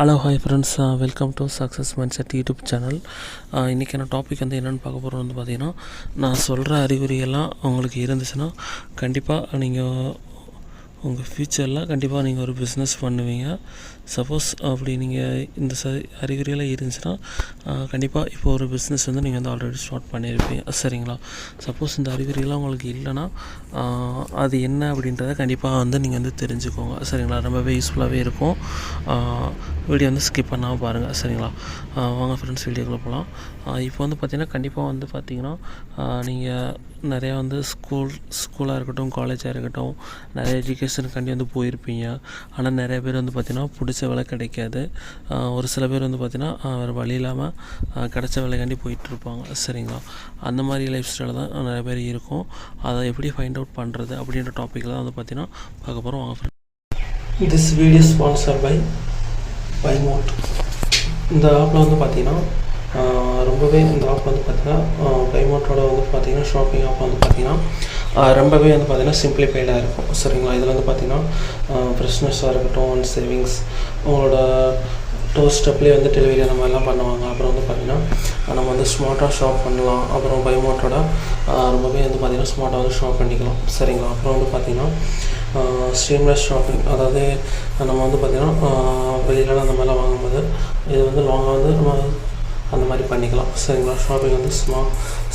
Hello hi friends, welcome to success mindset YouTube channel. இன்றைக்கான topic வந்து என்னென்னு பார்க்க போகிறோம் வந்து பார்த்திங்கன்னா, நான் சொல்கிற அறிகுறியெல்லாம் உங்களுக்கு இருந்துச்சுன்னா கண்டிப்பாக நீங்கள் உங்கள் ஃப்யூச்சரில் கண்டிப்பாக நீங்கள் ஒரு பிஸ்னஸ் பண்ணுவீங்க. சப்போஸ் அப்படி நீங்கள் இந்த அறிகுறியெல்லாம் இருந்துச்சுன்னா கண்டிப்பாக இப்போ ஒரு பிஸ்னஸ் வந்து நீங்கள் வந்து ஆல்ரெடி ஸ்டார்ட் பண்ணியிருப்பீங்க, சரிங்களா? சப்போஸ் இந்த அறிகுறியெல்லாம் உங்களுக்கு இல்லைன்னா அது என்ன அப்படின்றத கண்டிப்பாக வந்து நீங்கள் வந்து தெரிஞ்சுக்கோங்க, சரிங்களா? ரொம்பவே யூஸ்ஃபுல்லாகவே இருக்கும். வீடியோ வந்து ஸ்கிப் பண்ணாமல் பாருங்கள், சரிங்களா? வாங்க ஃப்ரெண்ட்ஸ், வீடியோக்குள்ளே போகலாம். இப்போ வந்து பார்த்திங்கன்னா கண்டிப்பாக வந்து பார்த்திங்கன்னா நீங்கள் நிறையா வந்து ஸ்கூலாக இருக்கட்டும், காலேஜாக இருக்கட்டும், நிறைய எஜுகேஷனுக்காண்டி வந்து போயிருப்பீங்க. ஆனால் நிறைய பேர் வந்து பார்த்திங்கன்னா பிடிச்ச வேலை கிடைக்காது. ஒரு சில பேர் வந்து பார்த்திங்கன்னா வேறு வழி இல்லாமல் கிடைச்ச வேலைக்காண்டி போயிட்டுருப்பாங்க, சரிங்களா? அந்த மாதிரி லைஃப் ஸ்டைலில் தான் நிறைய பேர் இருக்கும். அதை எப்படி ஃபைண்ட் அவுட் பண்ணுறது அப்படின்ற டாப்பிக்கில் தான் வந்து பார்த்திங்கன்னா பார்க்க போகிறோம். வாங்க friends. This video sponsor by பைமோட். இந்த ஆப்பில் வந்து பார்த்திங்கன்னா ரொம்பவே இந்த ஆப் வந்து பார்த்திங்கன்னா பைமோட்டோட வந்து பார்த்திங்கன்னா ஷாப்பிங் ஆப் வந்து பார்த்திங்கன்னா ரொம்பவே வந்து பார்த்திங்கன்னா சிம்பிளிஃபைடாக இருக்கும், சரிங்களா? இதில் வந்து பார்த்திங்கன்னா ஃப்ரெஷ்னஸாக இருக்கட்டும், ஒன் சேவிங்ஸ், உங்களோட டோர் ஸ்டெப்லேயே வந்து டெலிவரி அந்த மாதிரிலாம் பண்ணுவாங்க. அப்புறம் வந்து பார்த்திங்கன்னா நம்ம வந்து ஸ்மார்ட்டாக ஷாப் பண்ணலாம். அப்புறம் பைமோட்டோட ரொம்பவே வந்து பார்த்திங்கன்னா ஸ்மார்ட்டாக வந்து ஷாப் பண்ணிக்கலாம், சரிங்களா? அப்புறம் வந்து பார்த்திங்கன்னா ஸ்ட்ரீம்லெஸ் ஷாப்பிங், அதாவது நம்ம வந்து பார்த்திங்கன்னா வெளியிலலாம் அந்த மாதிரிலாம் வாங்கும்போது இது வந்து லாங்காக வந்து நம்ம அந்த மாதிரி பண்ணிக்கலாம், சரிங்களா? ஷாப்பிங் வந்து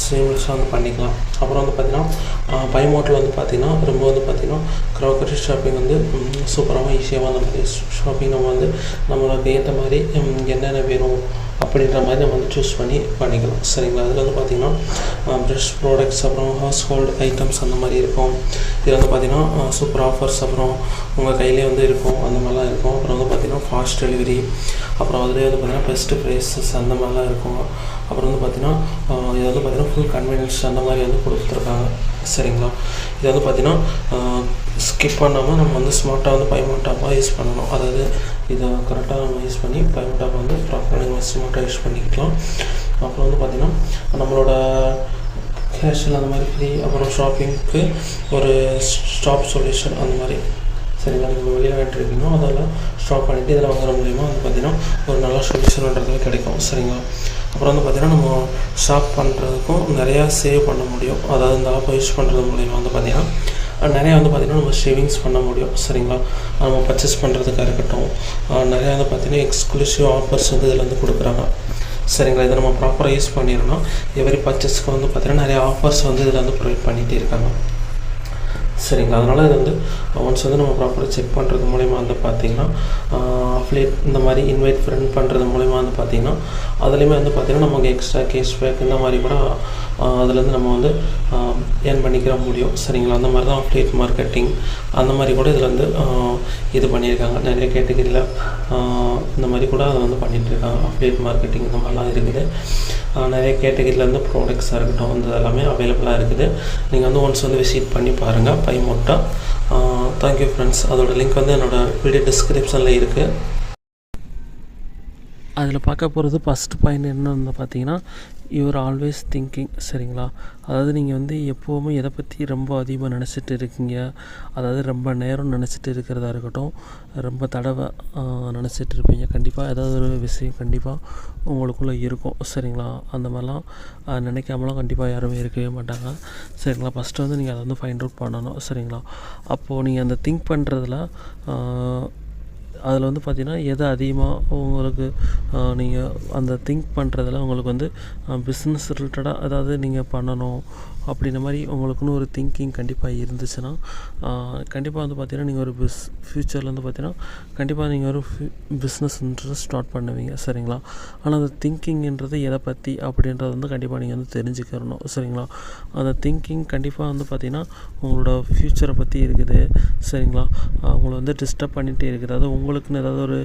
ஸ்ட்ரீம்லெஸ்ஸாக வந்து பண்ணிக்கலாம். அப்புறம் வந்து பார்த்திங்கன்னா பைமோட்டில் வந்து பார்த்திங்கன்னா ரொம்ப வந்து பார்த்திங்கன்னா க்ராக்கரி ஷாப்பிங் வந்து சூப்பராகவும் ஈஸியாக அந்த மாதிரி ஷாப்பிங் நம்ம வந்து நம்மளுக்கு ஏற்ற மாதிரி என்னென்ன வேணும் அப்படின்ற மாதிரி நம்ம வந்து சூஸ் பண்ணி பண்ணிக்கலாம், சரிங்களா? அதில் வந்து பார்த்திங்கன்னா ப்ரஷ் ப்ராடக்ட்ஸ், அப்புறம் ஹவுஸ் ஹோல்டு ஐட்டம்ஸ் அந்த மாதிரி இருக்கும். இதில் வந்து பார்த்திங்கன்னா சூப்பர் ஆஃபர்ஸ், அப்புறம் உங்கள் கையிலே வந்து இருக்கும், அந்த மாதிரிலாம் இருக்கும். அப்புறம் வந்து பார்த்திங்கன்னா ஃபாஸ்ட் டெலிவரி, அப்புறம் அதிலே வந்து பார்த்திங்கன்னா பெஸ்ட்டு ப்ரைஸஸ் அந்த மாதிரிலாம் இருக்கும். அப்புறம் வந்து பார்த்திங்கன்னா இது வந்து பார்த்திங்கன்னா ஃபுல் கன்வீனியன்ஸ் அந்த மாதிரி வந்து கொடுத்துருக்காங்க, சரிங்களா? இது வந்து பார்த்திங்கன்னா ஸ்கிப் பண்ணாமல் நம்ம வந்து ஸ்மார்ட்டாக வந்து பைமோட்டாப்பாக யூஸ் பண்ணணும். அதாவது இதை கரெக்டாக நம்ம யூஸ் பண்ணி பைமோட்டாப் வந்து ப்ராப்பராக நீங்கள் ஸ்மார்ட்டாக யூஸ் பண்ணிக்கலாம். அப்புறம் வந்து பார்த்திங்கன்னா நம்மளோட கேஷில் அந்த மாதிரி ஃப்ரீ, அப்புறம் ஷாப்பிங்க்கு ஒரு ஸ்டாப் சொல்யூஷன் அந்த மாதிரி, சரிங்களா? நீங்கள் வெளியில் வேண்டியிருக்கீங்களோ அதெல்லாம் ஸ்டாப் பண்ணிவிட்டு இதில் வாங்குற மூலிமா வந்து பார்த்திங்கன்னா ஒரு நல்ல சொல்யூஷன்ன்றது கிடைக்கும், சரிங்களா? அப்புறம் வந்து பார்த்திங்கன்னா நம்ம ஷாப் பண்ணுறதுக்கும் நிறையா சேவ் பண்ண முடியும். அதாவது இந்த ஆப்பை யூஸ் பண்ணுறது மூலிமா வந்து பார்த்திங்கன்னா நிறையா வந்து பார்த்திங்கன்னா நம்ம சேவிங்ஸ் பண்ண முடியும், சரிங்களா? நம்ம பர்ச்சேஸ் பண்ணுறதுக்காக இருக்கட்டும், நிறையா வந்து பார்த்திங்கன்னா எக்ஸ்க்ளூசிவ் ஆஃபர்ஸ் வந்து இதில் வந்து கொடுக்குறாங்க, சரிங்களா? இதை நம்ம ப்ராப்பராக யூஸ் பண்ணிடணும். எவரி பர்ச்சேஸ்க்கு வந்து பார்த்திங்கன்னா நிறையா ஆஃபர்ஸ் வந்து இதில் வந்து ப்ரொவைட் பண்ணிகிட்டே இருக்காங்க, சரிங்களா? அதனால் இது வந்து ஒன்ஸ் வந்து நம்ம ப்ராப்பராக செக் பண்ணுறது மூலிமா வந்து பார்த்திங்கன்னா அஃப்லேட் இந்த மாதிரி இன்வைட் ஃப்ரெண்ட் பண்ணுறது மூலிமா வந்து பார்த்திங்கன்னா அதுலேயுமே வந்து பார்த்திங்கன்னா நமக்கு எக்ஸ்ட்ரா கேஷ்பேக் இந்த மாதிரி கூட அதுலேருந்து நம்ம வந்து ஏர்ன் பண்ணிக்கிற முடியும், சரிங்களா? அந்த மாதிரி தான் அஃப்லேட் மார்க்கெட்டிங் அந்த மாதிரி கூட இதில் வந்து இது பண்ணியிருக்காங்க. நிறைய கேட்டகரியில் இந்த மாதிரி கூட அதை வந்து பண்ணிகிட்ருக்காங்க. அஃப்லேட் மார்க்கெட்டிங் இந்த மாதிரிலாம் இருக்குது. நிறைய கேட்டகரியில் வந்து ப்ராடக்ட்ஸாக இருக்கட்டும் வந்து எல்லாமே அவைலபிளாக இருக்குது. நீங்கள் வந்து ஒன்ஸ் வந்து விசிட் பண்ணி பாருங்கள் பைமோட்டா. Thank you friends. அதோட லிங்க் வந்து என்னோடய வீடியோ டிஸ்கிரிப்ஷனில் இருக்குது. அதில் பார்க்க போகிறது ஃபஸ்ட்டு பாயிண்ட் என்னன்னு பார்த்தீங்கன்னா, யூஆர் ஆல்வேஸ் திங்கிங், சரிங்களா? அதாவது நீங்கள் வந்து எப்போவுமே எதை பற்றி ரொம்ப அதிகமாக நினச்சிட்டு இருக்கீங்க, அதாவது ரொம்ப நேரம் நினச்சிட்டு இருக்கிறதா இருக்கட்டும், ரொம்ப தடவை நினச்சிட்டு இருப்பீங்க. கண்டிப்பாக ஏதாவது ஒரு விஷயம் கண்டிப்பாக உங்களுக்குள்ளே இருக்கும், சரிங்களா? அந்த மாதிரிலாம் நினைக்காமலாம் கண்டிப்பாக யாருமே இருக்கவே மாட்டாங்க, சரிங்களா? ஃபஸ்ட்டு வந்து நீங்கள் அதை வந்து ஃபைண்ட் அவுட் பண்ணணும், சரிங்களா? அப்போது நீங்கள் அந்த திங்க் பண்ணுறதுல அதில் வந்து பார்த்திங்கன்னா எது அதிகமாக உங்களுக்கு நீங்கள் அந்த திங்க் பண்ணுறதுல உங்களுக்கு வந்து பிஸ்னஸ் ரிலேட்டடாக அதாவது நீங்கள் பண்ணணும் அப்படின்ற மாதிரி உங்களுக்குன்னு ஒரு திங்கிங் கண்டிப்பாக இருந்துச்சுன்னா கண்டிப்பாக வந்து பார்த்திங்கன்னா நீங்கள் ஒரு ஃப்யூச்சரில் வந்து பார்த்திங்கன்னா கண்டிப்பாக நீங்கள் ஒரு பிஸ்னஸ்ன்றது ஸ்டார்ட் பண்ணுவீங்க, சரிங்களா? ஆனால் அந்த திங்கிங்ன்றது எதை பற்றி அப்படின்றது வந்து கண்டிப்பாக நீங்கள் வந்து தெரிஞ்சுக்கிறணும், சரிங்களா? அந்த திங்கிங் கண்டிப்பாக வந்து பார்த்திங்கன்னா உங்களோட ஃப்யூச்சரை பற்றி இருக்குது, சரிங்களா? உங்களை வந்து டிஸ்டர்ப் பண்ணிகிட்டே இருக்குது. அதாவது உங்களுக்குன்னு ஏதாவது ஒரு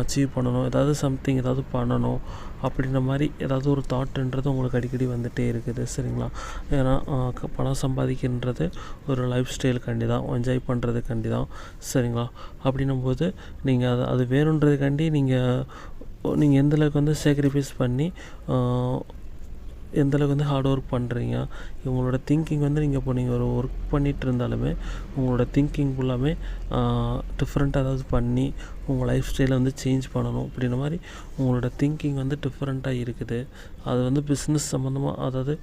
அச்சீவ் பண்ணணும், ஏதாவது சம்திங் ஏதாவது பண்ணணும் அப்படின்ற மாதிரி ஏதாவது ஒரு தாட்டுன்றது உங்களுக்கு அடிக்கடி வந்துகிட்டே இருக்குது, சரிங்களா? ஏன்னா பணம் சம்பாதிக்கின்றது ஒரு லைஃப் ஸ்டைலுக்காண்டி தான், என்ஜாய் பண்ணுறதுக்காண்டி தான், சரிங்களா? அப்படின்னும்போது நீங்கள் அது வேணுன்றதுக்காண்டி நீங்கள் எந்தளவுக்கு வந்து சேக்ரிஃபைஸ் பண்ணி எந்தளவுக்கு வந்து ஹார்ட் ஒர்க் பண்ணுறீங்க, இவங்களோட திங்கிங் வந்து நீங்கள் இப்போ நீங்கள் ஒரு ஒர்க் பண்ணிகிட்டு இருந்தாலுமே உங்களோட திங்கிங் ஃபுல்லாமே டிஃப்ரெண்ட்டாக ஏதாவது பண்ணி உங்கள் லைஃப் ஸ்டைலை வந்து சேஞ்ச் பண்ணணும் அப்படின்ற மாதிரி உங்களோட திங்கிங் வந்து டிஃப்ரெண்ட்டாக இருக்குது. அது வந்து பிஸ்னஸ் சம்மந்தமாக அதாவது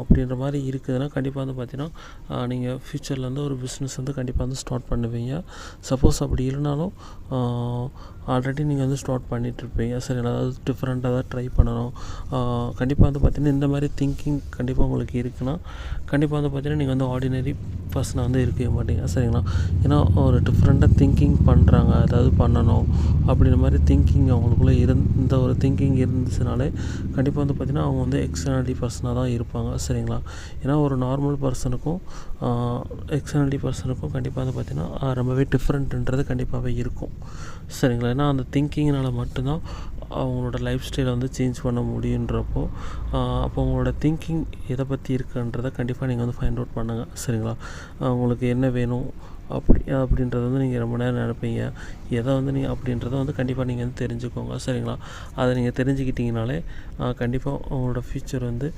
அப்படின்ற மாதிரி இருக்குதுன்னா கண்டிப்பாக வந்து பார்த்தீங்கன்னா நீங்கள் ஃப்யூச்சரில் வந்து ஒரு பிஸ்னஸ் வந்து கண்டிப்பாக வந்து ஸ்டார்ட் பண்ணுவீங்க. சப்போஸ் அப்படி இல்லைனாலும் ஆல்ரெடி நீங்கள் வந்து ஸ்டார்ட் பண்ணிகிட்ருப்பீங்க. சரி, அதாவது டிஃப்ரெண்ட்டாக தான் ட்ரை பண்ணணும். கண்டிப்பாக வந்து பார்த்திங்கன்னா இந்த மாதிரி திங்கிங் கண்டிப்பாக உங்களுக்கு இருக்குன்னா கண்டிப்பாக வந்து பார்த்திங்கன்னா நீங்கள் வந்து ஆர்டினரி பர்சனாக வந்து இருக்கவே மாட்டீங்க. சரிங்களா? ஏன்னா ஒரு டிஃப்ரெண்ட்டாக திங்கிங் பண்ணுறாங்க, அதாவது பண்ணணும் அப்படின்ற மாதிரி திங்கிங் அவங்களுக்குள்ளே இந்த ஒரு திங்கிங் இருந்துச்சுனாலே கண்டிப்பாக வந்து பார்த்திங்கன்னா அவங்க வந்து எக்ஸ்டர்னாலிட்டி பர்சனாக தான் இருப்பாங்க. சரிங்களா? ஏன்னா ஒரு நார்மல் பர்சனுக்கும் எக்ஸ்டர்னாலிட்டி பர்சனுக்கும் கண்டிப்பாக வந்து பார்த்திங்கன்னா ரொம்பவே டிஃப்ரெண்ட்டுன்றது கண்டிப்பாகவே இருக்கும். சரிங்களா? ஏன்னா அந்த திங்கிங்னால் மட்டும்தான் அவங்களோட லைஃப் ஸ்டைலை வந்து சேஞ்ச் பண்ண முடியுன்றப்போ அப்போ உங்களோட திங்கிங் எதை பற்றி இருக்குன்றதை கண்டிப்பாக நீங்கள் வந்து ஃபைண்ட் அவுட் பண்ணுங்கள். சரிங்களா? உங்களுக்கு என்ன வேணும் அப்படின்றத வந்து நீங்கள் ரொம்ப நேரம் நினைப்பீங்க. எதை வந்து நீங்கள் அப்படின்றத வந்து கண்டிப்பாக நீங்கள் வந்து தெரிஞ்சுக்கோங்க. சரிங்களா? அதை நீங்கள் தெரிஞ்சுக்கிட்டிங்கனாலே கண்டிப்பாக உங்களோட ஃப்யூச்சர் வந்து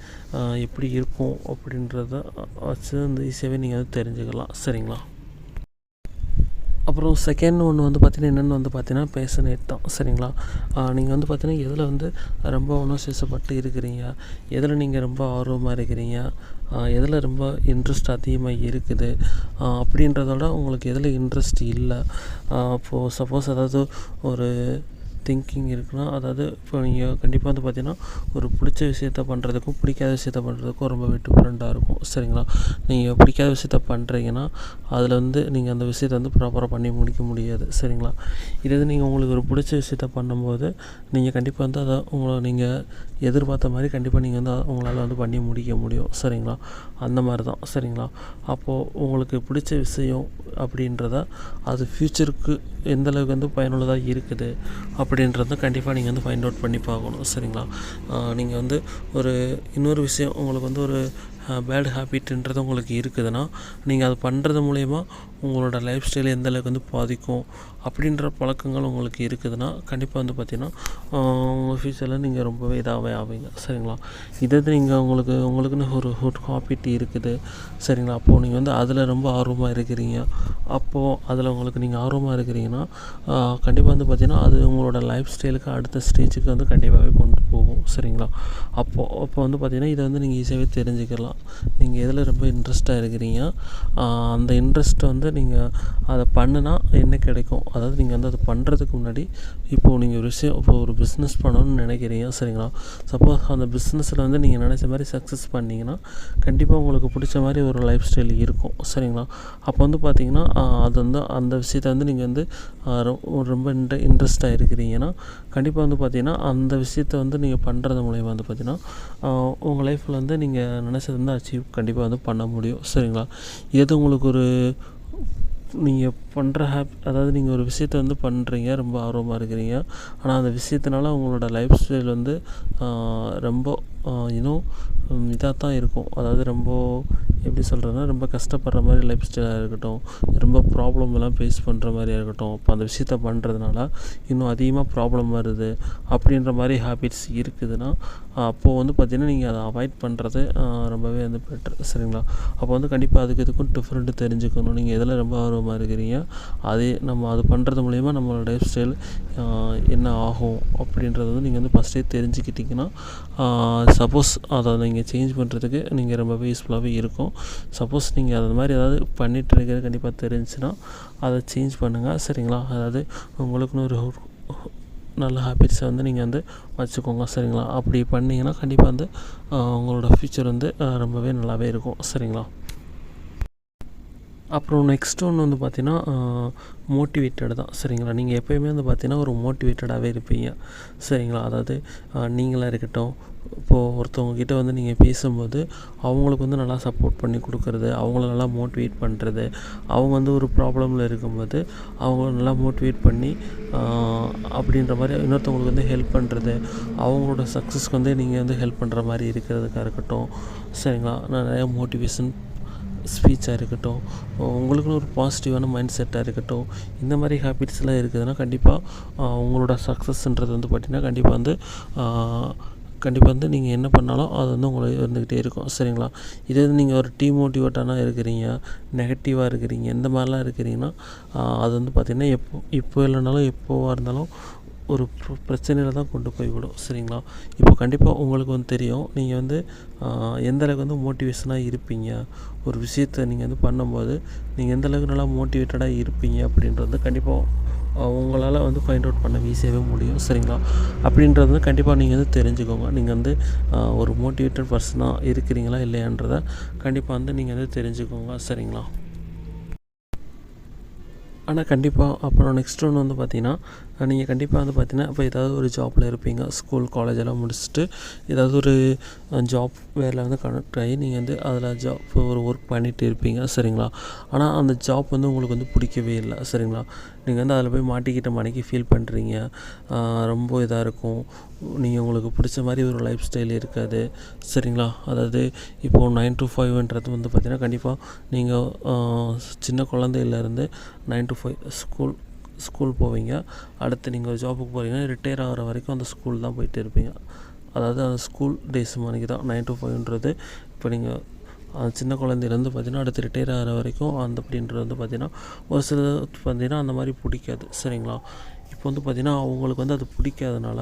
எப்படி இருக்கும் அப்படின்றத வச்சு வந்து ஈஸியாகவே நீங்கள் வந்து தெரிஞ்சுக்கலாம். சரிங்களா? அப்புறம் செகண்ட் ஒன்று வந்து பார்த்திங்கன்னா என்னென்னு வந்து பார்த்திங்கன்னா பேஷனேட் தான். சரிங்களா? நீங்கள் வந்து பார்த்திங்கன்னா எதில் வந்து ரொம்ப உணர்ச்சிவசப்பட்டு இருக்கிறீங்க, எதில் நீங்கள் ரொம்ப ஆர்வமாக இருக்கிறீங்க, எதில் ரொம்ப இன்ட்ரெஸ்ட் அதிகமாக இருக்குது அப்படின்றதோட உங்களுக்கு எதில் இன்ட்ரெஸ்ட் இல்லை. இப்போது சப்போஸ் அதாவது ஒரு திங்கிங் இருக்குன்னா அதாவது இப்போ நீங்கள் கண்டிப்பாக வந்து பார்த்திங்கன்னா ஒரு பிடிச்ச விஷயத்த பண்ணுறதுக்கும் பிடிக்காத விஷயத்த பண்ணுறதுக்கும் ரொம்பவே டிஃப்ரெண்ட்டாக இருக்கும். சரிங்களா? நீங்கள் பிடிக்காத விஷயத்த பண்ணுறீங்கன்னா அதில் வந்து நீங்கள் அந்த விஷயத்தை வந்து ப்ராப்பராக பண்ணி முடிக்க முடியாது. சரிங்களா? இதே நீங்கள் உங்களுக்கு ஒரு பிடிச்ச விஷயத்த பண்ணும்போது நீங்கள் கண்டிப்பாக வந்து அதை நீங்கள் எதிர்பார்த்த மாதிரி கண்டிப்பாக நீங்கள் வந்து உங்களால் வந்து பண்ணி முடிக்க முடியும். சரிங்களா? அந்த மாதிரி தான். சரிங்களா? அப்போது உங்களுக்கு பிடிச்ச விஷயம் அப்படின்றத அது ஃப்யூச்சருக்கு எந்தளவுக்கு வந்து பயனுள்ளதாக இருக்குது அப்படின்றத கண்டிப்பாக நீங்கள் வந்து ஃபைண்ட் அவுட் பண்ணி பார்க்கணும். சரிங்களா? நீங்கள் வந்து ஒரு இன்னொரு விஷயம் உங்களுக்கு வந்து ஒரு பேட் ஹேபிட்ன்றது உங்களுக்கு இருக்குதுன்னா நீங்கள் அது பண்ணுறது மூலயமா உங்களோட லைஃப் ஸ்டைல் எந்தளவுக்கு வந்து பாதிக்கும் அப்படின்ற பழக்கங்கள் உங்களுக்கு இருக்குதுன்னா கண்டிப்பாக வந்து பார்த்திங்கன்னா உங்கள் ஃப்யூச்சரில் நீங்கள் ரொம்பவே இதாகவே ஆவீங்க. சரிங்களா? இதே நீங்கள் உங்களுக்குன்னு ஒரு ஹாபிட் இருக்குது. சரிங்களா? அப்போது நீங்கள் வந்து அதில் ரொம்ப ஆர்வமாக இருக்கிறீங்க. அப்போது அதில் உங்களுக்கு நீங்கள் ஆர்வமாக இருக்கிறீங்கன்னா கண்டிப்பாக வந்து பார்த்திங்கன்னா அது உங்களோட லைஃப் ஸ்டைலுக்கு அடுத்த ஸ்டேஜுக்கு வந்து கண்டிப்பாகவே கொண்டு போகும். சரிங்களா? அப்போ வந்து பார்த்திங்கன்னா இதை வந்து நீங்கள் ஈஸியாகவே தெரிஞ்சுக்கலாம். நீங்கள் எதில் ரொம்ப இன்ட்ரெஸ்ட்டாக இருக்கிறீங்க, அந்த இன்ட்ரெஸ்ட்டை வந்து நீங்கள் அதை பண்ணுனா என்ன கிடைக்கும், அதாவது நீங்கள் வந்து அதை பண்ணுறதுக்கு முன்னாடி இப்போது நீங்கள் ஒரு பிஸ்னஸ் பண்ணணும்னு நினைக்கிறீங்க. சரிங்களா? சப்போஸ் அந்த பிஸ்னஸில் வந்து நீங்கள் நினச்ச மாதிரி சக்ஸஸ் பண்ணிங்கன்னா கண்டிப்பாக உங்களுக்கு பிடிச்ச மாதிரி ஒரு லைஃப் ஸ்டைல் இருக்கும். சரிங்களா? அப்போ வந்து பார்த்திங்கன்னா அது வந்து அந்த விஷயத்தை வந்து நீங்கள் வந்து ரொம்ப இன்ட்ரெஸ்ட்டாக இருக்கிறீங்கன்னா கண்டிப்பாக வந்து பார்த்திங்கன்னா அந்த விஷயத்தை வந்து நீங்கள் பண்ணுறது மூலயமா வந்து பார்த்திங்கன்னா உங்கள் லைஃப்பில் வந்து நீங்கள் நினச்சது வந்து அச்சீவ் கண்டிப்பாக வந்து பண்ண முடியும். சரிங்களா? எது உங்களுக்கு நீங்கள் பண்ணுற அதாவது நீங்கள் ஒரு விஷயத்தை வந்து பண்ணுறீங்க, ரொம்ப ஆர்வமாக இருக்கிறீங்க, ஆனால் அந்த விஷயத்தினால உங்களோட லைஃப் ஸ்டைல் வந்து ரொம்ப இன்னும் இதாக தான் இருக்கும். அதாவது ரொம்ப எப்படி சொல்கிறதுனா ரொம்ப கஷ்டப்படுற மாதிரி லைஃப் ஸ்டைலாக இருக்கட்டும், ரொம்ப ப்ராப்ளம் எல்லாம் ஃபேஸ் பண்ணுற மாதிரியாக இருக்கட்டும், இப்போ அந்த விஷயத்த பண்ணுறதுனால இன்னும் அதிகமாக ப்ராப்ளம் வருது அப்படின்ற மாதிரி ஹேபிட்ஸ் இருக்குதுன்னா அப்போது வந்து பார்த்திங்கன்னா நீங்கள் அதை அவாய்ட் பண்ணுறது ரொம்பவே வந்து பெட்ரு. சரிங்களா? அப்போ வந்து கண்டிப்பாக இதுக்கும் டிஃப்ரெண்ட்டு தெரிஞ்சுக்கணும். நீங்கள் எதில் ரொம்ப ஆர்வமாக இருக்கிறீங்க, அது பண்ணுறது மூலிமா நம்மளோட லைஃப் ஸ்டைல் என்ன ஆகும் அப்படின்றத வந்து நீங்கள் வந்து ஃபஸ்ட்டே தெரிஞ்சுக்கிட்டிங்கன்னா சப்போஸ் அதை நீங்கள் சேஞ்ச் பண்ணுறதுக்கு நீங்கள் ரொம்பவே யூஸ்ஃபுல்லாகவே இருக்கும். சப்போஸ் நீங்கள் அது மாதிரி ஏதாவது பண்ணிகிட்டு இருக்கிறது கண்டிப்பாக தெரிஞ்சுன்னா அதை சேஞ்ச் பண்ணுங்கள். சரிங்களா? அதாவது உங்களுக்குன்னு ஒரு நல்ல ஹேபிட்ஸை வந்து நீங்கள் வந்து வச்சுக்கோங்க. சரிங்களா? அப்படி பண்ணிங்கன்னா கண்டிப்பாக வந்து உங்களோட ஃப்யூச்சர் வந்து ரொம்பவே நல்லாவே இருக்கும். சரிங்களா? அப்புறம் நெக்ஸ்ட் ஒன்று வந்து பார்த்திங்கன்னா மோட்டிவேட்டட் தான். சரிங்களா? நீங்கள் எப்போயுமே வந்து பார்த்திங்கன்னா ஒரு மோட்டிவேட்டடாகவே இருப்பீங்க. சரிங்களா? அதாவது நீங்களாக இருக்கட்டும், இப்போது ஒருத்தவங்கக்கிட்ட வந்து நீங்கள் பேசும்போது அவங்களுக்கு வந்து நல்லா சப்போர்ட் பண்ணி கொடுக்குறது, அவங்கள நல்லா மோட்டிவேட் பண்ணுறது, அவங்க வந்து ஒரு ப்ராப்ளமில் இருக்கும்போது அவங்கள நல்லா மோட்டிவேட் பண்ணி அப்படின்ற மாதிரி இன்னொருத்தவங்களுக்கு வந்து ஹெல்ப் பண்ணுறது, அவங்களோட சக்ஸஸ்க்கு வந்து நீங்கள் வந்து ஹெல்ப் பண்ணுற மாதிரி இருக்கிறதுக்காக இருக்கட்டும். சரிங்களா? நிறையா மோட்டிவேஷன் ஸ்பீச்சாக இருக்கட்டும், உங்களுக்குன்னு ஒரு பாசிட்டிவான மைண்ட் செட்டாக இருக்கட்டும், இந்த மாதிரி ஹேபிட்ஸ்லாம் இருக்குதுன்னா கண்டிப்பாக உங்களோட சக்ஸஸ்ன்றது வந்து பார்த்திங்கன்னா கண்டிப்பாக வந்து கண்டிப்பாக வந்து நீங்கள் என்ன பண்ணாலும் அது வந்து உங்களுக்கு இருந்துக்கிட்டே இருக்கும். சரிங்களா? இதே இது நீங்கள் ஒரு டிமோட்டிவேட்டான இருக்கிறீங்க, நெகட்டிவாக இருக்கிறீங்க, இந்த மாதிரிலாம் இருக்கிறீங்கன்னா அது வந்து பார்த்திங்கன்னா இப்போ இல்லைனாலும் எப்போவா இருந்தாலும் ஒரு பிரச்சனையில் தான் கொண்டு போய் விடும். சரிங்களா? இப்போ கண்டிப்பாக உங்களுக்கு வந்து தெரியும், நீங்கள் வந்து எந்த அளவுக்கு வந்து மோட்டிவேஷனாக இருப்பீங்க, ஒரு விஷயத்தை நீங்கள் வந்து பண்ணும்போது நீங்கள் எந்த அளவுக்கு நல்லா மோட்டிவேட்டடாக இருப்பீங்க அப்படின்றது கண்டிப்பாக உங்களால் வந்து ஃபைண்ட் அவுட் பண்ண ஈஸியாகவே முடியும். சரிங்களா? அப்படின்றது வந்து கண்டிப்பாக நீங்கள் வந்து தெரிஞ்சுக்கோங்க. நீங்கள் வந்து ஒரு மோட்டிவேட்டட் பர்சனாக இருக்கிறீங்களா இல்லையான்றதை கண்டிப்பாக வந்து நீங்கள் வந்து தெரிஞ்சுக்கோங்க. சரிங்களா? ஆனால் கண்டிப்பாக அப்புறம் நெக்ஸ்ட் ஒன்று வந்து பார்த்திங்கன்னா, நீங்கள் கண்டிப்பாக வந்து பார்த்திங்கன்னா இப்போ ஏதாவது ஒரு ஜாப்பில் இருப்பீங்க. ஸ்கூல் காலேஜெல்லாம் முடிச்சுட்டு ஏதாவது ஒரு ஜாப் வேலையில் வந்து கனெக்ட் ஆகி நீங்கள் வந்து அதில் ஒரு ஒர்க் பண்ணிகிட்டு இருப்பீங்க. சரிங்களா? ஆனால் அந்த ஜாப் வந்து உங்களுக்கு வந்து பிடிக்கவே இல்லை. சரிங்களா? நீங்கள் வந்து அதில் போய் மாட்டிக்கிட்ட மாணிக்கு ஃபீல் பண்ணுறீங்க. ரொம்ப இதாக இருக்கும். நீங்கள் உங்களுக்கு பிடிச்ச மாதிரி ஒரு லைஃப் ஸ்டைல் இருக்காது. சரிங்களா? அதாவது இப்போது 9 to 5ன்றது வந்து பார்த்திங்கன்னா கண்டிப்பாக நீங்கள் சின்ன குழந்தையிலேருந்து 9 to 5 ஸ்கூல் போவீங்க. அடுத்து நீங்கள் ஒரு ஜாபுக்கு போகிறீங்கன்னா ரிட்டையர் ஆகிற வரைக்கும் அந்த ஸ்கூல் தான் போயிட்டு இருப்பீங்க. அதாவது அந்த ஸ்கூல் டேஸ் மணிக்கு தான் 9 to 5ன்றது. இப்போ நீங்கள் சின்ன குழந்தையிலேருந்து பார்த்திங்கன்னா அடுத்து ரிட்டையர் ஆகிற வரைக்கும் அப்படின்றது வந்து பார்த்திங்கன்னா ஒரு சில பார்த்திங்கன்னா அந்த மாதிரி பிடிக்காது. சரிங்களா? இப்போ வந்து பார்த்திங்கன்னா அவங்களுக்கு வந்து அது பிடிக்காதனால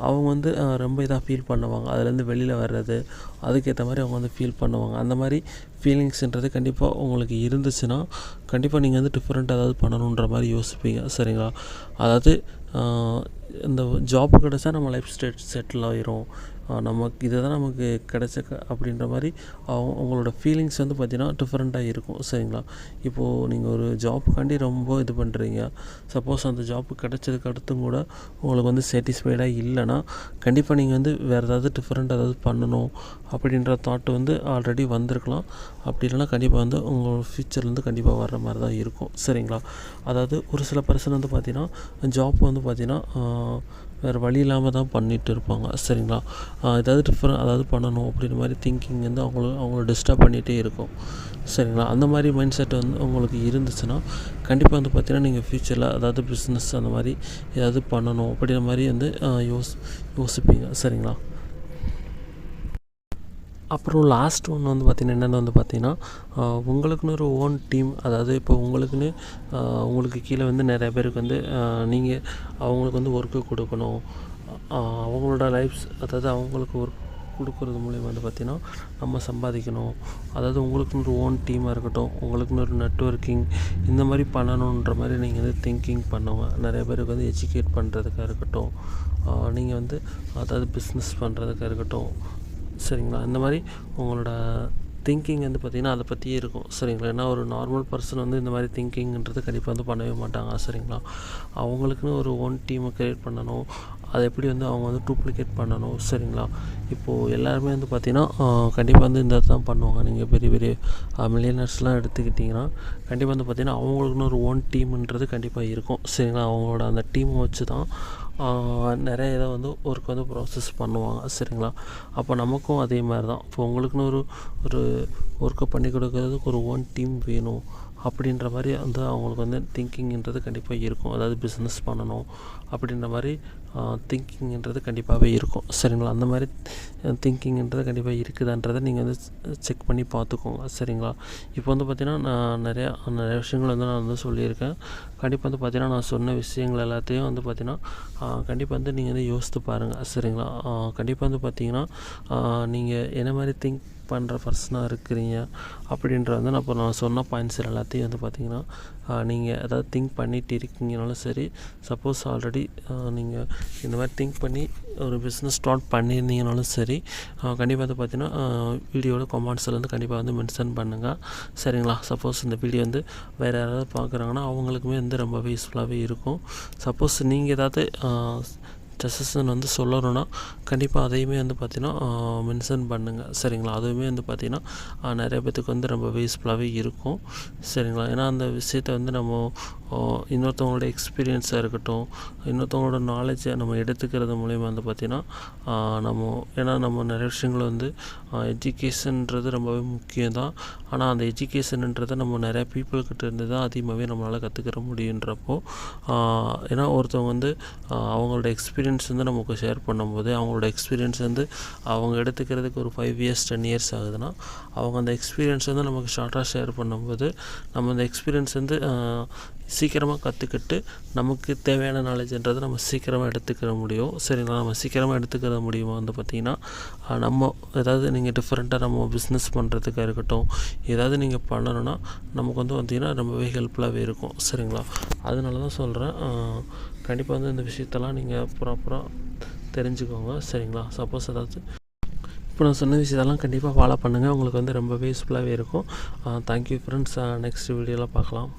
அவங்க வந்து ரொம்ப இதாக ஃபீல் பண்ணுவாங்க. அதுலேருந்து வெளியில் வர்றது அதுக்கேற்ற மாதிரி அவங்க வந்து ஃபீல் பண்ணுவாங்க. அந்த மாதிரி ஃபீலிங்ஸ்ன்றது கண்டிப்பாக உங்களுக்கு இருந்துச்சுன்னா கண்டிப்பாக நீங்கள் வந்து டிஃப்ரெண்ட் ஏதாவது பண்ணணுன்ற மாதிரி யோசிப்பீங்க. சரிங்களா? அதாவது இந்த ஜாப்பு கிடச்சா நம்ம லைஃப் செட்டில் ஆகிரும், நமக்கு இதை தான் நமக்கு கிடைச்ச அப்படின்ற மாதிரி அவங்களோட ஃபீலிங்ஸ் வந்து பார்த்திங்கன்னா டிஃப்ரெண்ட்டாக இருக்கும். சரிங்களா? இப்போது நீங்கள் ஒரு ஜாப்புக்காண்டி ரொம்ப இது பண்ணுறீங்க. சப்போஸ் அந்த ஜாப்பு கிடைச்சதுக்கு அடுத்தும் கூட உங்களுக்கு வந்து சாட்டிஸ்ஃபைடாக இல்லைன்னா கண்டிப்பாக நீங்கள் வந்து வேறு ஏதாவது டிஃப்ரெண்ட் ஏதாவது பண்ணணும் அப்படின்ற தாட்டு வந்து ஆல்ரெடி வந்திருக்கலாம். அப்படி இல்லைனா கண்டிப்பாக வந்து உங்கள் ஃப்யூச்சர்லேருந்து கண்டிப்பாக வர்ற மாதிரி தான் இருக்கும். சரிங்களா? அதாவது ஒரு சில பர்சன் வந்து பார்த்திங்கன்னா ஜாப் வந்து பார்த்திங்கன்னா வேறு வழி இல்லாமல் தான் பண்ணிகிட்டு இருப்பாங்க. சரிங்களா? ஏதாவது அதாவது பண்ணணும் அப்படின்ற மாதிரி திங்கிங் வந்து அவங்கள டிஸ்டர்ப் பண்ணிகிட்டே இருக்கும். சரிங்களா? அந்த மாதிரி மைண்ட் செட் வந்து உங்களுக்கு இருந்துச்சுன்னா கண்டிப்பாக வந்து பார்த்திங்கன்னா நீங்கள் ஃப்யூச்சரில் அதாவது பிஸ்னஸ் அந்த மாதிரி ஏதாவது பண்ணணும் அப்படின்ற மாதிரி வந்து யோசிப்பீங்க. சரிங்களா? அப்புறம் லாஸ்ட் ஒன்று வந்து பார்த்திங்கன்னா என்னென்னு வந்து பார்த்திங்கன்னா உங்களுக்குன்னு ஒரு ஓன் டீம், அதாவது இப்போ உங்களுக்கு கீழே வந்து நிறைய பேருக்கு வந்து நீங்கள் அவங்களுக்கு வந்து ஒர்க்கு கொடுக்கணும். அவங்களோட அதாவது அவங்களுக்கு ஒர்க் கொடுக்குறது மூலிமா வந்து பார்த்திங்கன்னா நம்ம சம்பாதிக்கணும். அதாவது உங்களுக்குன்னு ஒரு ஓன் டீமாக இருக்கட்டும், உங்களுக்குன்னு ஒரு நெட்வொர்க்கிங் இந்த மாதிரி பண்ணணுன்ற மாதிரி நீங்கள் வந்து திங்கிங் பண்ணுவாங்க. நிறைய பேருக்கு வந்து எஜுகேட் பண்ணுறதுக்காக இருக்கட்டும், நீங்கள் வந்து அதாவது பிஸ்னஸ் பண்ணுறதுக்காக இருக்கட்டும். சரிங்களா? இந்த மாதிரி உங்களோட திங்கிங் வந்து பார்த்திங்கன்னா அதை பற்றியே இருக்கும். சரிங்களா? ஏன்னா ஒரு நார்மல் பர்சன் வந்து இந்த மாதிரி திங்கிங்கிறது கண்டிப்பாக வந்து பண்ணவே மாட்டாங்க. சரிங்களா? அவங்களுக்குன்னு ஒரு ஓன் டீமை க்ரியேட் பண்ணணும். அதை எப்படி வந்து அவங்க வந்து டூப்ளிகேட் பண்ணணும். சரிங்களா? இப்போது எல்லாருமே வந்து பார்த்திங்கன்னா கண்டிப்பாக வந்து இந்த தான் பண்ணுவாங்க. நீங்கள் பெரிய பெரிய மில்லியனர்ஸ்லாம் எடுத்துக்கிட்டிங்கன்னா கண்டிப்பாக வந்து பார்த்திங்கன்னா அவங்களுக்குன்னு ஒரு ஓன் டீம்ன்றது கண்டிப்பாக இருக்கும். சரிங்களா? அவங்களோட அந்த டீமை வச்சு தான் நிறைய இதை வந்து ஒர்க் வந்து ப்ராசஸ் பண்ணுவாங்க. சரிங்களா? அப்போ நமக்கும் அதே மாதிரி தான். இப்போ உங்களுக்குன்னு ஒரு ஒர்க்கை பண்ணி கொடுக்கறதுக்கு ஒரு ஓன் டீம் வேணும் அப்படின்ற மாதிரி வந்து அவங்களுக்கு வந்து திங்கிங்ன்றது கண்டிப்பாக இருக்கும். அதாவது பிஸ்னஸ் பண்ணணும் அப்படின்ற மாதிரி திங்கிங்ன்றது கண்டிப்பாகவே இருக்கும். சரிங்களா? அந்த மாதிரி திங்கிங்ன்றது கண்டிப்பாக இருக்குதான்றதை நீங்கள் வந்து செக் பண்ணி பார்த்துக்கோங்க. சரிங்களா? இப்போ வந்து பார்த்திங்கன்னா நான் நிறையா விஷயங்கள் வந்து நான் வந்து சொல்லியிருக்கேன். கண்டிப்பாக வந்து பார்த்திங்கன்னா நான் சொன்ன விஷயங்கள் எல்லாத்தையும் வந்து பார்த்திங்கன்னா கண்டிப்பாக வந்து நீங்கள் வந்து யோசித்து பாருங்கள். சரிங்களா? கண்டிப்பாக வந்து பார்த்திங்கன்னா நீங்கள் என்ன மாதிரி திங்க் பண்ணுற பர்சனாக இருக்கிறீங்க அப்படின்ற வந்து நான் சொன்ன பாயிண்ட்ஸ் எல்லாத்தையும் வந்து பார்த்திங்கன்னா நீங்கள் ஏதாவது திங்க் பண்ணிகிட்டு இருக்கீங்கனாலும் சரி, சப்போஸ் ஆல்ரெடி நீங்கள் இந்த மாதிரி திங்க் பண்ணி ஒரு பிஸ்னஸ் ஸ்டார்ட் பண்ணியிருந்தீங்கனாலும் சரி, கண்டிப்பாக வந்து பார்த்திங்கன்னா வீடியோவில் கமெண்ட்ஸில் வந்து கண்டிப்பாக வந்து மென்ஷன் பண்ணுங்கள். சரிங்களா? சப்போஸ் இந்த வீடியோ வந்து வேறு யாராவது பார்க்குறாங்கன்னா அவங்களுக்குமே வந்து ரொம்பவே யூஸ்ஃபுல்லாகவே இருக்கும். சப்போஸ் நீங்கள் ஏதாவது சஜஷன் வந்து சொல்லணும்னா கண்டிப்பாக அதையுமே வந்து பார்த்திங்கன்னா மென்ஷன் பண்ணுங்கள். சரிங்களா? அதுவுமே வந்து பார்த்திங்கன்னா நிறைய பேத்துக்கு வந்து ரொம்ப யூஸ்ஃபுல்லாகவே இருக்கும். சரிங்களா? ஏன்னா அந்த விஷயத்தை வந்து நம்ம இன்னொருத்தவங்களோட எக்ஸ்பீரியன்ஸாக இருக்கட்டும், இன்னொருத்தவங்களோட நாலேஜை நம்ம எடுத்துக்கிறது மூலிமா வந்து பார்த்திங்கன்னா நம்ம நிறைய விஷயங்கள் வந்து எஜுகேஷன்ன்றது ரொம்பவே முக்கியம் தான். ஆனால் அந்த எஜுகேஷன்ன்றதை நம்ம நிறையா பீப்புள்கிட்ட இருந்து தான் அதிகமாகவே நம்மளால் கற்றுக்கிற முடியுன்றப்போ ஏன்னா ஒருத்தவங்க வந்து அவங்களோட எக்ஸ்பீரியன்ஸ் எக்ஸ்பீரியன்ஸ் வந்து நமக்கு ஷேர் பண்ணும்போது அவங்களோட எக்ஸ்பீரியன்ஸ் வந்து அவங்க எடுத்துக்கிறதுக்கு ஒரு 5 இயர்ஸ் 10 இயர்ஸ் ஆகுதுன்னா அவங்க அந்த எக்ஸ்பீரியன்ஸ் வந்து நமக்கு ஷார்ட்டாக ஷேர் பண்ணும்போது நம்ம அந்த எக்ஸ்பீரியன்ஸ் வந்து சீக்கிரமாக கற்றுக்கிட்டு நமக்கு தேவையான நாலேஜ்ன்றதை நம்ம சீக்கிரமாக எடுத்துக்கிற முடியும். சரிங்களா? நம்ம சீக்கிரமாக எடுத்துக்கிற முடியுமா வந்து பார்த்திங்கன்னா நம்ம ஏதாவது நீங்கள் டிஃப்ரெண்ட்டாக நம்ம பிஸ்னஸ் பண்ணுறதுக்காக இருக்கட்டும், ஏதாவது நீங்கள் பண்ணணுன்னா நமக்கு வந்து பார்த்திங்கன்னா ரொம்பவே ஹெல்ப்ஃபுல்லாகவே இருக்கும். சரிங்களா? அதனால தான் சொல்கிறேன், கண்டிப்பாக வந்து இந்த விஷயத்தெல்லாம் நீங்கள் ப்ராப்பராக தெரிஞ்சுக்கோங்க. சரிங்களா? சப்போஸ் ஏதாவது இப்போ நான் சொன்ன விஷயத்தெல்லாம் கண்டிப்பாக ஃபாலோ பண்ணுங்கள். உங்களுக்கு வந்து ரொம்பவே யூஸ்ஃபுல்லாகவே இருக்கும். Thank you friends. நெக்ஸ்ட் வீடியோவில் பார்க்கலாம்.